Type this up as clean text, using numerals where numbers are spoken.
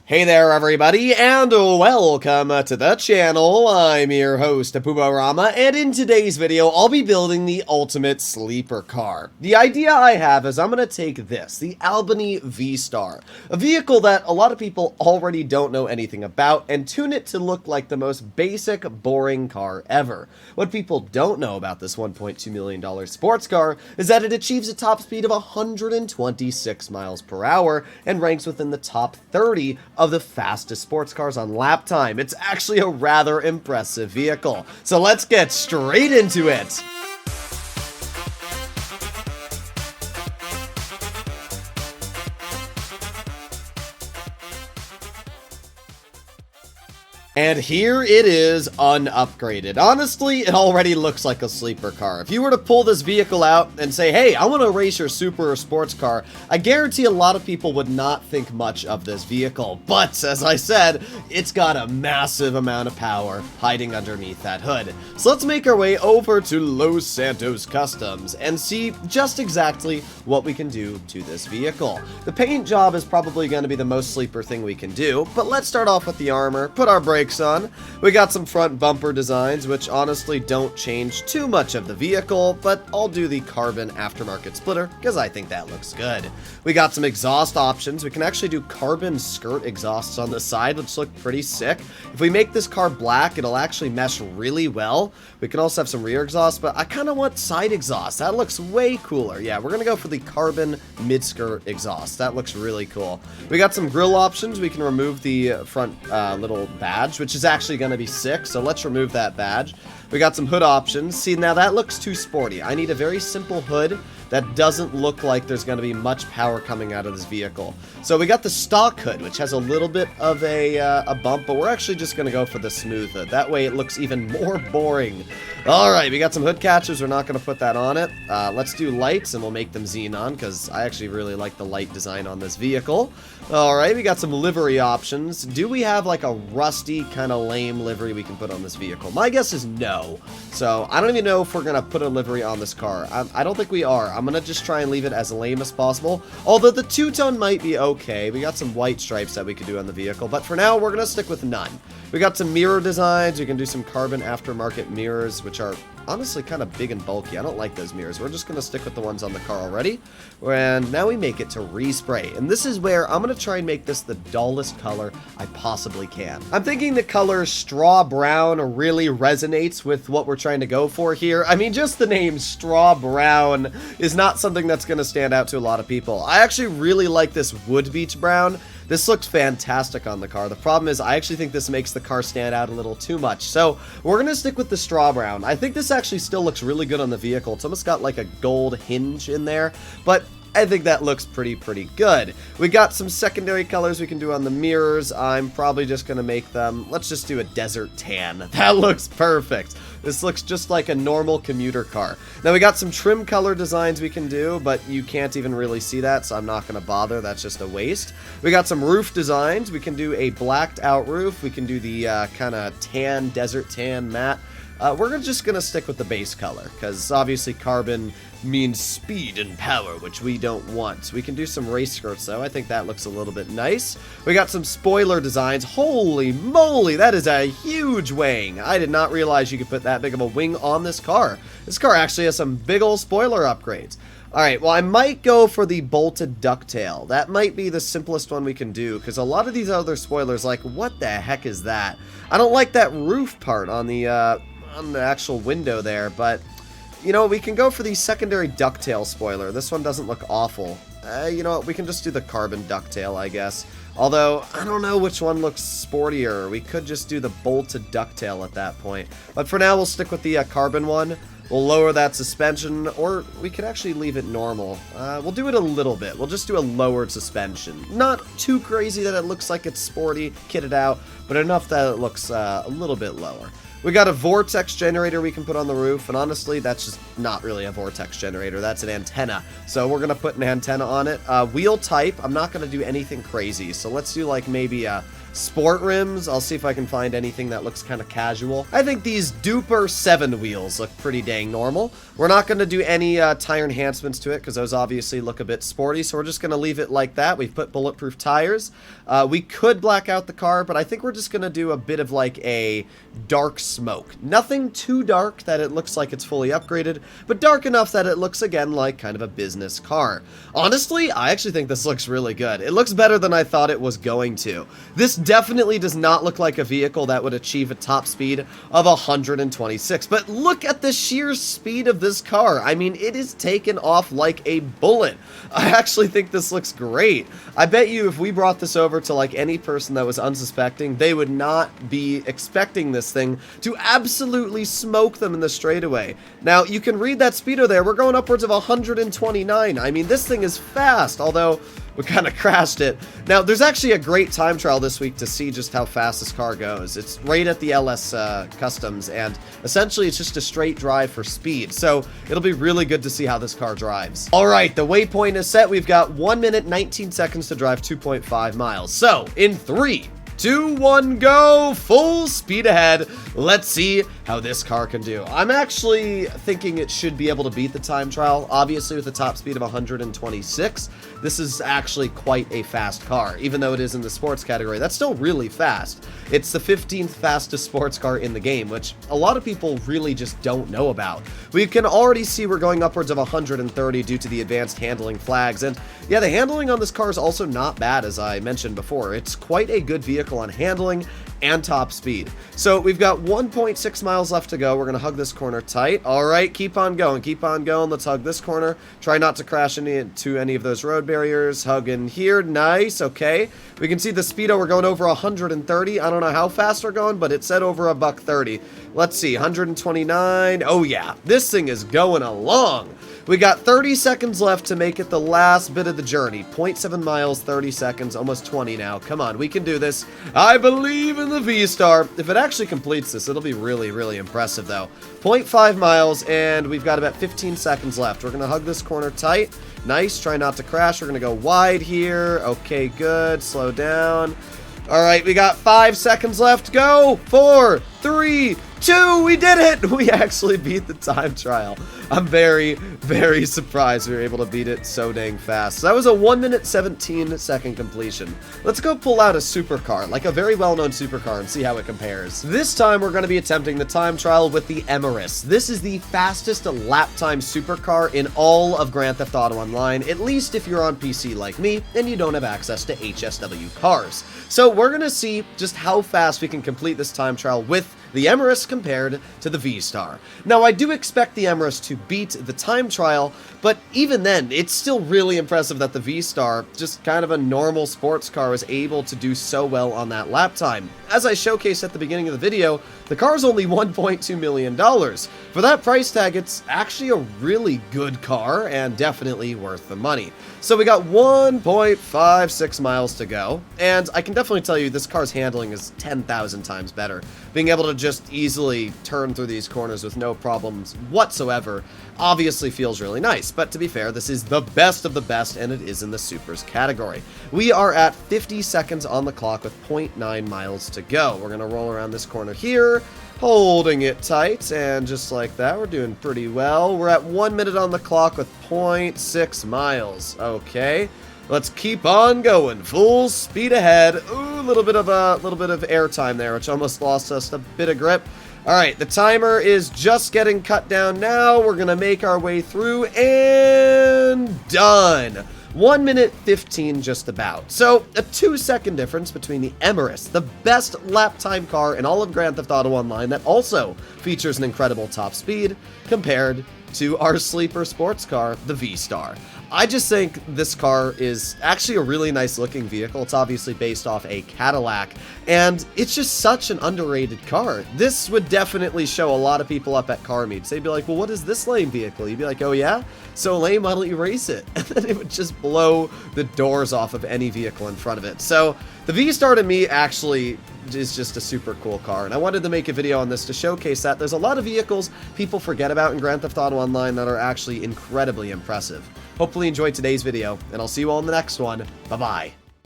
Hey there everybody, and welcome to the channel. I'm your host, Puborama, and in today's video, I'll be building the ultimate sleeper car. The idea I have is I'm going to take this, the Albany V-Star, a vehicle that a lot of people already don't know anything about, and tune it to look like the most basic, boring car ever. What people don't know about this $1.2 million sports car is that it achieves a top speed of 126 miles per hour and ranks within the top 30 of the fastest sports cars on lap time. It's actually a rather impressive vehicle. So let's get straight into it. And here it is unupgraded. Honestly, it already looks like a sleeper car. If you were to pull this vehicle out and say, hey, I want to race your super or sports car, I guarantee a lot of people would not think much of this vehicle. But, as I said, it's got a massive amount of power hiding underneath that hood. So let's make our way over to Los Santos Customs and see just exactly what we can do to this vehicle. The paint job is probably going to be the most sleeper thing we can do, but let's start off with the armor, put our brakes on. We got some front bumper designs, which honestly don't change too much of the vehicle, but I'll do the carbon aftermarket splitter because I think that looks good. We got some exhaust options. We can actually do carbon skirt exhausts on the side, which look pretty sick. If we make this car black, it'll actually mesh really well. We can also have some rear exhaust, but I kind of want side exhaust. That looks way cooler. Yeah, we're gonna go for the carbon mid-skirt exhaust. That looks really cool. We got some grille options. We can remove the front little badge, which is actually going to be sick, so let's remove that badge. We got some hood options. See, now that looks too sporty. I need a very simple hood that doesn't look like there's going to be much power coming out of this vehicle. So we got the stock hood, which has a little bit of a bump, but we're actually just going to go for the smooth hood. That way it looks even more boring. Alright, we got some hood catchers. We're not going to put that on it. Let's do lights, and we'll make them xenon, because I actually really like the light design on this vehicle. Alright, we got some livery options. Do we have like a rusty, kind of lame livery we can put on this vehicle? My guess is no. So I don't even know if we're going to put a livery on this car. I don't think we are. I'm going to just try and leave it as lame as possible. Although the two-tone might be okay. We got some white stripes that we could do on the vehicle. But for now, we're going to stick with none. We got some mirror designs. We can do some carbon aftermarket mirrors, which are honestly kind of big and bulky. I don't like those mirrors. We're just going to stick with the ones on the car already. And now we make it to respray. And this is where I'm going to try and make this the dullest color I possibly can. I'm thinking the color straw brown really resonates with what we're trying to go for here. I mean, just the name straw brown is not something that's going to stand out to a lot of people. I actually really like this wood beach brown. This looks fantastic on the car. The problem is I actually think this makes the car stand out a little too much. So we're going to stick with the straw brown. I think this actually still looks really good on the vehicle. It's almost got like a gold hinge in there, but I think that looks pretty good. We got some secondary colors we can do on the mirrors. I'm probably just going to make them, let's just do a desert tan. That looks perfect. This looks just like a normal commuter car. Now we got some trim color designs we can do, but you can't even really see that, so I'm not going to bother. That's just a waste. We got some roof designs. We can do a blacked out roof. We can do the kind of tan, desert tan matte. We're just going to stick with the base color, because obviously carbon means speed and power, which we don't want. We can do some race skirts, though. I think that looks a little bit nice. We got some spoiler designs. Holy moly, that is a huge wing. I did not realize you could put that big of a wing on this car. This car actually has some big old spoiler upgrades. Alright, well, I might go for the bolted ducktail. That might be the simplest one we can do, because a lot of these other spoilers, like, what the heck is that? I don't like that roof part on the actual window there, but you know, we can go for the secondary ducktail spoiler. This one doesn't look awful. You know what, we can just do the carbon ducktail, I guess. Although, I don't know which one looks sportier. We could just do the bolted ducktail at that point. But for now, we'll stick with the carbon one. We'll lower that suspension, or we could actually leave it normal. We'll do it a little bit. We'll just do a lowered suspension. Not too crazy that it looks like it's sporty, kitted out, but enough that it looks a little bit lower. We got a vortex generator we can put on the roof, and honestly, that's just not really a vortex generator. That's an antenna. So we're going to put an antenna on it. Wheel type, I'm not going to do anything crazy. So let's do like maybe sport rims. I'll see if I can find anything that looks kind of casual. I think these Duper 7 wheels look pretty dang normal. We're not going to do any tire enhancements to it because those obviously look a bit sporty, so we're just going to leave it like that. We've put bulletproof tires. We could black out the car, but I think we're just going to do a bit of like a dark smoke. Nothing too dark that it looks like it's fully upgraded, but dark enough that it looks again like kind of a business car. Honestly, I actually think this looks really good. It looks better than I thought it was going to. This definitely does not look like a vehicle that would achieve a top speed of 126, but look at the sheer speed of this car. I mean, it is taken off like a bullet. I actually think this looks great. I bet you if we brought this over to like any person that was unsuspecting, they would not be expecting this thing to absolutely smoke them in the straightaway. Now, you can read that speedo there. We're going upwards of 129. I mean, this thing is fast, although we kind of crashed it. Now, there's actually a great time trial this week to see just how fast this car goes. It's right at the LS Customs, and essentially it's just a straight drive for speed. So it'll be really good to see how this car drives. All right, the waypoint is set. We've got 1 minute, 19 seconds to drive 2.5 miles. So in 3, 2, 1, go! Full speed ahead. Let's see how this car can do. I'm actually thinking it should be able to beat the time trial. Obviously, with a top speed of 126, this is actually quite a fast car. Even though it is in the sports category, that's still really fast. It's the 15th fastest sports car in the game, which a lot of people really just don't know about. We can already see we're going upwards of 130 due to the advanced handling flags. And yeah, the handling on this car is also not bad, as I mentioned before. It's quite a good vehicle on handling and top speed. So we've got 1.6 miles left to go. We're going to hug this corner tight. All right, keep on going. Keep on going. Let's hug this corner. Try not to crash into any of those road barriers. Hug in here. Nice. Okay. We can see the speedo. We're going over 130. I don't know how fast we're going, but it said over a buck 30. Let's see. 129. Oh, yeah. This thing is going along. We got 30 seconds left to make it the last bit of the journey. 0.7 miles, 30 seconds, almost 20 now. Come on, we can do this. I believe in the V-Star. If it actually completes this, it'll be really, really impressive, though. 0.5 miles, and we've got about 15 seconds left. We're going to hug this corner tight. Nice. Try not to crash. We're going to go wide here. Okay, good. Slow down. All right, we got 5 seconds left. Go. 4, 3, 2. We did it. We actually beat the time trial. I'm very, very surprised we were able to beat it so dang fast. So that was a 1 minute 17 second completion. Let's go pull out a supercar, like a very well-known supercar, and see how it compares. This time we're going to be attempting the time trial with the Emerus. This is the fastest lap time supercar in all of Grand Theft Auto Online, at least if you're on PC like me and you don't have access to HSW cars. So we're going to see just how fast we can complete this time trial with the Emerus compared to the V-Star. Now, I do expect the Emerus to beat the time trial, but even then, it's still really impressive that the V-Star, just kind of a normal sports car, was able to do so well on that lap time. As I showcased at the beginning of the video, the car is only $1.2 million. For that price tag, it's actually a really good car and definitely worth the money. So we got 1.56 miles to go, and I can definitely tell you this car's handling is 10,000 times better. Being able to just easily turn through these corners with no problems whatsoever obviously feels really nice, but to be fair, this is the best of the best, and it is in the supers category. We are at 50 seconds on the clock with 0.9 miles to go. We're going to roll around this corner here, holding it tight, and just like that, we're doing pretty well. We're at 1 minute on the clock with 0.6 miles. Okay, let's keep on going. Full speed ahead. Ooh, a little bit of air time there, which almost lost us a bit of grip. All right, the timer is just getting cut down now. We're gonna make our way through, and done. 1 minute 15 just about. So a 2-second difference between the Emerus, the best lap time car in all of Grand Theft Auto Online that also features an incredible top speed, compared to our sleeper sports car, the V-Star. I just think this car is actually a really nice looking vehicle. It's obviously based off a Cadillac, and it's just such an underrated car. This would definitely show a lot of people up at car meets. They'd be like, well, what is this lame vehicle? You'd be like, oh yeah? So lame, why don't you race it? And then it would just blow the doors off of any vehicle in front of it. So the V-Star to me actually is just a super cool car, and I wanted to make a video on this to showcase that there's a lot of vehicles people forget about in Grand Theft Auto Online that are actually incredibly impressive. Hopefully you enjoyed today's video, and I'll see you all in the next one. Bye-bye.